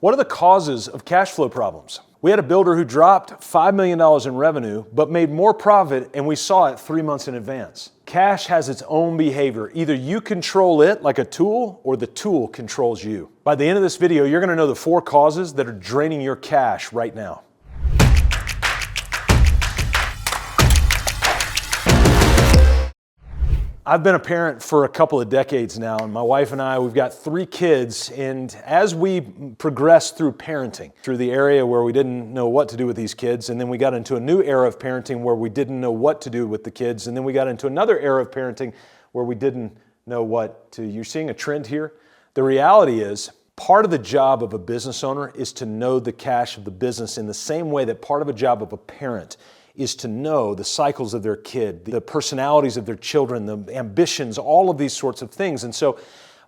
What are the causes of cash flow problems? We had a builder who dropped $5 million in revenue, but made more profit, and we saw it 3 months in advance. Cash has its own behavior. Either you control it like a tool, or the tool controls you. By the end of this video, you're gonna know the 4 causes that are draining your cash right now. I've been a parent for a couple of decades now, and my wife and I, we've got 3 kids, and as we progressed through parenting, through the area where we didn't know what to do with these kids, and then we got into a new era of parenting where we didn't know what to do with the kids, and then we got into another era of parenting where we didn't know what to. You're seeing a trend here? The reality is, part of the job of a business owner is to know the cash of the business in the same way that part of a job of a parent is to know the cycles of their kid, the personalities of their children, the ambitions, all of these sorts of things. And so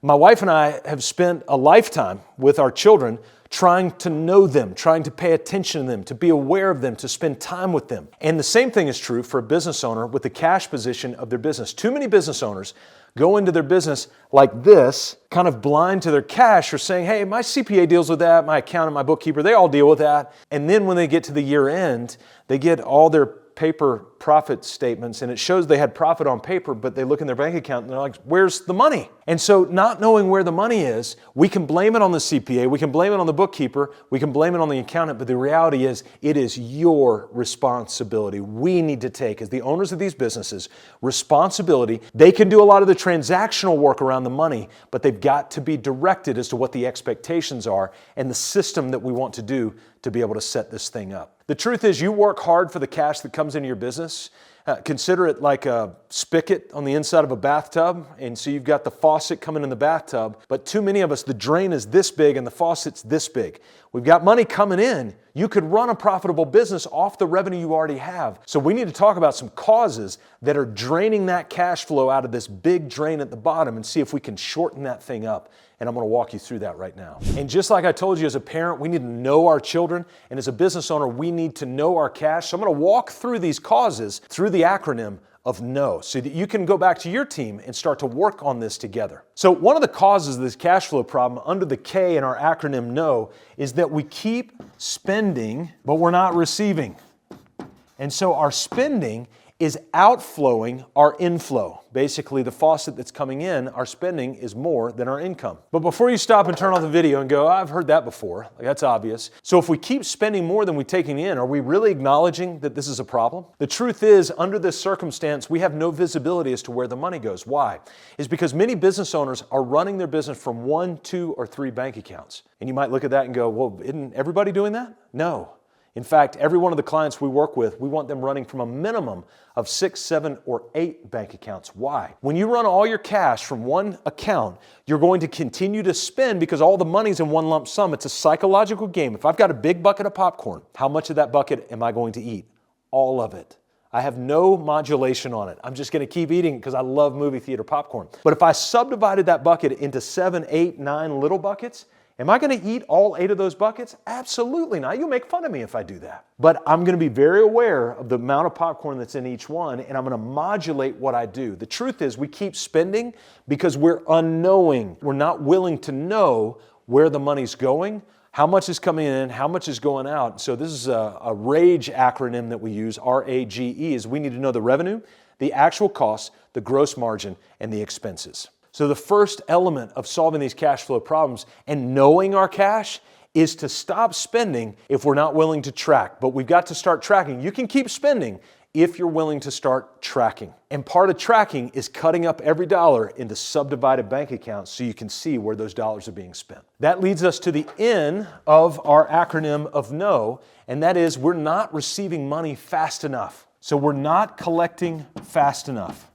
my wife and I have spent a lifetime with our children trying to know them, trying to pay attention to them, to be aware of them, to spend time with them. And the same thing is true for a business owner with the cash position of their business. Too many business owners go into their business like this, kind of blind to their cash, or saying, hey, my CPA deals with that, my accountant, my bookkeeper, they all deal with that. And then when they get to the year end, they get all their paper profit statements, and it shows they had profit on paper, but they look in their bank account and they're like, where's the money? And so not knowing where the money is, we can blame it on the CPA, we can blame it on the bookkeeper, we can blame it on the accountant, but the reality is it is your responsibility. We need to take, as the owners of these businesses, responsibility. They can do a lot of the transactional work around the money, but they've got to be directed as to what the expectations are and the system that we want to do to be able to set this thing up. The truth is, you work hard for the cash that comes into your business. Consider it like a spigot on the inside of a bathtub, and so you've got the faucet coming in the bathtub, but too many of us, the drain is this big and the faucet's this big. We've got money coming in. You could run a profitable business off the revenue you already have. So we need to talk about some causes that are draining that cash flow out of this big drain at the bottom and see if we can shorten that thing up. And I'm going to walk you through that right now. And just like I told you, as a parent, we need to know our children. And as a business owner, we need to know our cash. So I'm going to walk through these causes through the acronym of KNOW so that you can go back to your team and start to work on this together. So one of the causes of this cash flow problem under the K in our acronym KNOW is that we keep spending, but we're not receiving. And so our spending is outflowing our inflow. Basically, the faucet that's coming in, our spending is more than our income. But before you stop and turn off the video and go, I've heard that before, that's obvious. So if we keep spending more than we're taking in, are we really acknowledging that this is a problem? The truth is, under this circumstance, we have no visibility as to where the money goes. Why? It's because many business owners are running their business from 1, 2, or 3 bank accounts. And you might look at that and go, well, isn't everybody doing that? No. In fact, every one of the clients we work with, we want them running from a minimum of 6, 7, or 8 bank accounts. Why? When you run all your cash from one account, you're going to continue to spend because all the money's in one lump sum. It's a psychological game. If I've got a big bucket of popcorn, how much of that bucket am I going to eat? All of it. I have no modulation on it. I'm just going to keep eating because I love movie theater popcorn. But if I subdivided that bucket into 7, 8, 9 little buckets, am I going to eat all 8 of those buckets? Absolutely not. You'll make fun of me if I do that. But I'm going to be very aware of the amount of popcorn that's in each one, and I'm going to modulate what I do. The truth is, we keep spending because we're unknowing. We're not willing to know where the money's going, how much is coming in, how much is going out. So this is a RAGE acronym that we use, R-A-G-E, is we need to know the revenue, the actual costs, the gross margin, and the expenses. So the first element of solving these cash flow problems and knowing our cash is to stop spending if we're not willing to track. But we've got to start tracking. You can keep spending if you're willing to start tracking. And part of tracking is cutting up every dollar into subdivided bank accounts so you can see where those dollars are being spent. That leads us to the N of our acronym of KNOW, and that is we're not receiving money fast enough. So we're not collecting fast enough.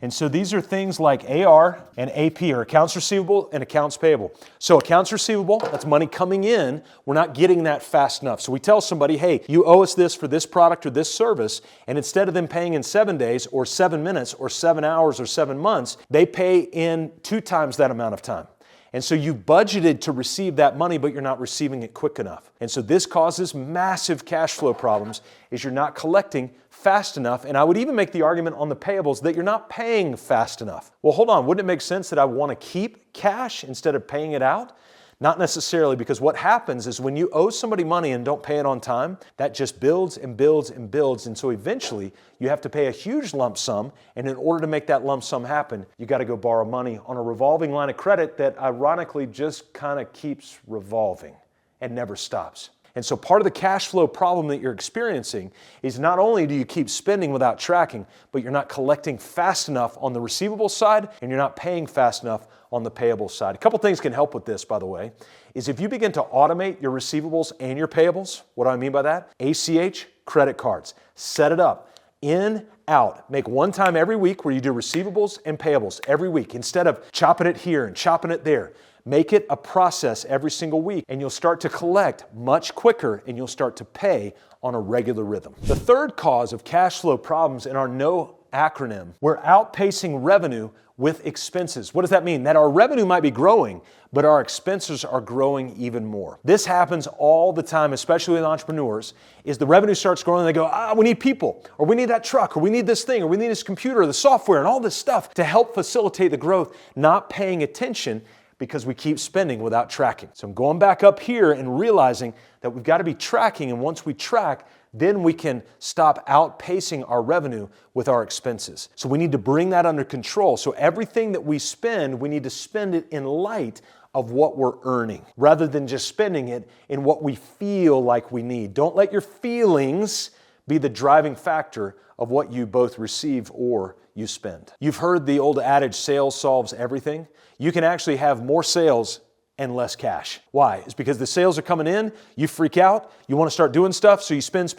And so these are things like AR and AP, or accounts receivable and accounts payable. So accounts receivable, that's money coming in. We're not getting that fast enough. So we tell somebody, hey, you owe us this for this product or this service, and instead of them paying in 7 days or 7 minutes or 7 hours or 7 months, they pay in 2 times that amount of time. And so you budgeted to receive that money, but you're not receiving it quick enough. And so this causes massive cash flow problems, is you're not collecting fast enough. And I would even make the argument on the payables that you're not paying fast enough. Well, hold on. Wouldn't it make sense that I want to keep cash instead of paying it out? Not necessarily, because what happens is when you owe somebody money and don't pay it on time, that just builds and builds and builds. And so eventually you have to pay a huge lump sum. And in order to make that lump sum happen, you got to go borrow money on a revolving line of credit that ironically just kind of keeps revolving and never stops. And so part of the cash flow problem that you're experiencing is not only do you keep spending without tracking, but you're not collecting fast enough on the receivable side and you're not paying fast enough on the payable side. A couple things can help with this, by the way, is if you begin to automate your receivables and your payables. What do I mean by that? ACH, credit cards. Set it up. In, out. Make one time every week where you do receivables and payables every week instead of chopping it here and chopping it there. Make it a process every single week and you'll start to collect much quicker and you'll start to pay on a regular rhythm. The third cause of cash flow problems in our NO acronym, we're outpacing revenue with expenses. What does that mean? That our revenue might be growing, but our expenses are growing even more. This happens all the time, especially with entrepreneurs, is the revenue starts growing and they go, we need people, or we need that truck, or we need this thing, or we need this computer, or the software, and all this stuff to help facilitate the growth, not paying attention because we keep spending without tracking. So I'm going back up here and realizing that we've got to be tracking, and once we track, then we can stop outpacing our revenue with our expenses. So we need to bring that under control. So everything that we spend, we need to spend it in light of what we're earning, rather than just spending it in what we feel like we need. Don't let your feelings be the driving factor of what you both receive or you spend. You've heard the old adage, sales solves everything. You can actually have more sales and less cash. Why? It's because the sales are coming in, you freak out, you want to start doing stuff, so you spend,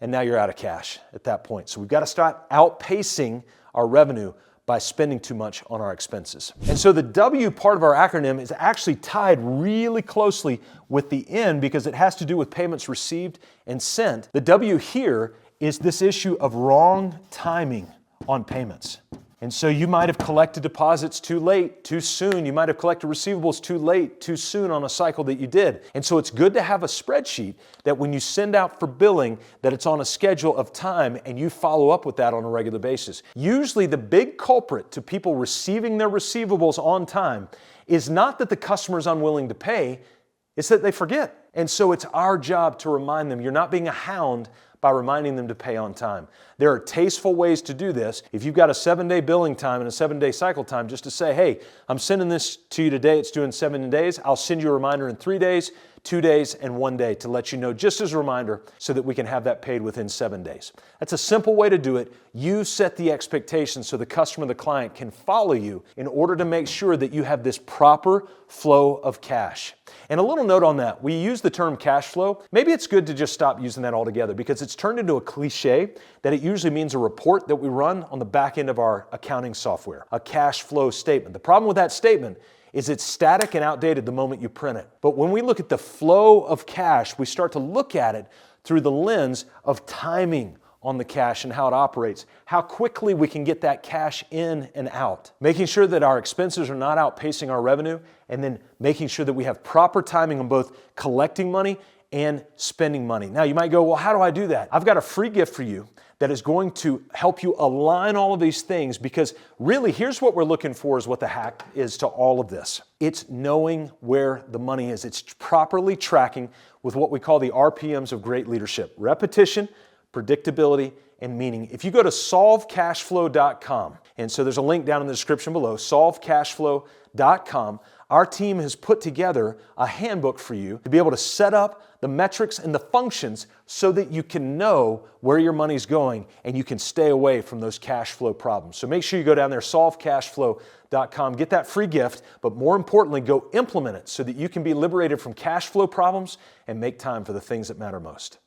and now you're out of cash at that point. So we've got to start outpacing our revenue by spending too much on our expenses. And so the W part of our acronym is actually tied really closely with the N because it has to do with payments received and sent. The W here is this issue of wrong timing on payments. And so you might have collected deposits too late, too soon. You might have collected receivables too late, too soon on a cycle that you did. And so it's good to have a spreadsheet that when you send out for billing, that it's on a schedule of time and you follow up with that on a regular basis. Usually the big culprit to people receiving their receivables on time is not that the customer is unwilling to pay, it's that they forget. And so it's our job to remind them. You're not being a hound by reminding them to pay on time. There are tasteful ways to do this. If you've got a 7-day billing time and a 7-day cycle time, just to say, hey, I'm sending this to you today, it's due in 7 days, I'll send you a reminder in 3 days, 2 days, and 1 day to let you know, just as a reminder, so that we can have that paid within 7 days. That's a simple way to do it. You set the expectations so the customer, the client, can follow you in order to make sure that you have this proper flow of cash. And a little note on that, we use the term cash flow. Maybe it's good to just stop using that altogether because it's turned into a cliche that it usually means a report that we run on the back end of our accounting software, a cash flow statement. The problem with that statement is it's static and outdated the moment you print it. But when we look at the flow of cash, we start to look at it through the lens of timing on the cash and how it operates, how quickly we can get that cash in and out, making sure that our expenses are not outpacing our revenue, and then making sure that we have proper timing on both collecting money and spending money. Now you might go, well, how do I do that? I've got a free gift for you that is going to help you align all of these things, because really here's what we're looking for, is what the hack is to all of this. It's knowing where the money is. It's properly tracking with what we call the RPMs of great leadership: repetition, predictability, and meaning. If you go to solvecashflow.com, and so there's a link down in the description below, solvecashflow.com, our team has put together a handbook for you to be able to set up the metrics and the functions so that you can know where your money's going and you can stay away from those cash flow problems. So make sure you go down there, solvecashflow.com, get that free gift, but more importantly, go implement it so that you can be liberated from cash flow problems and make time for the things that matter most.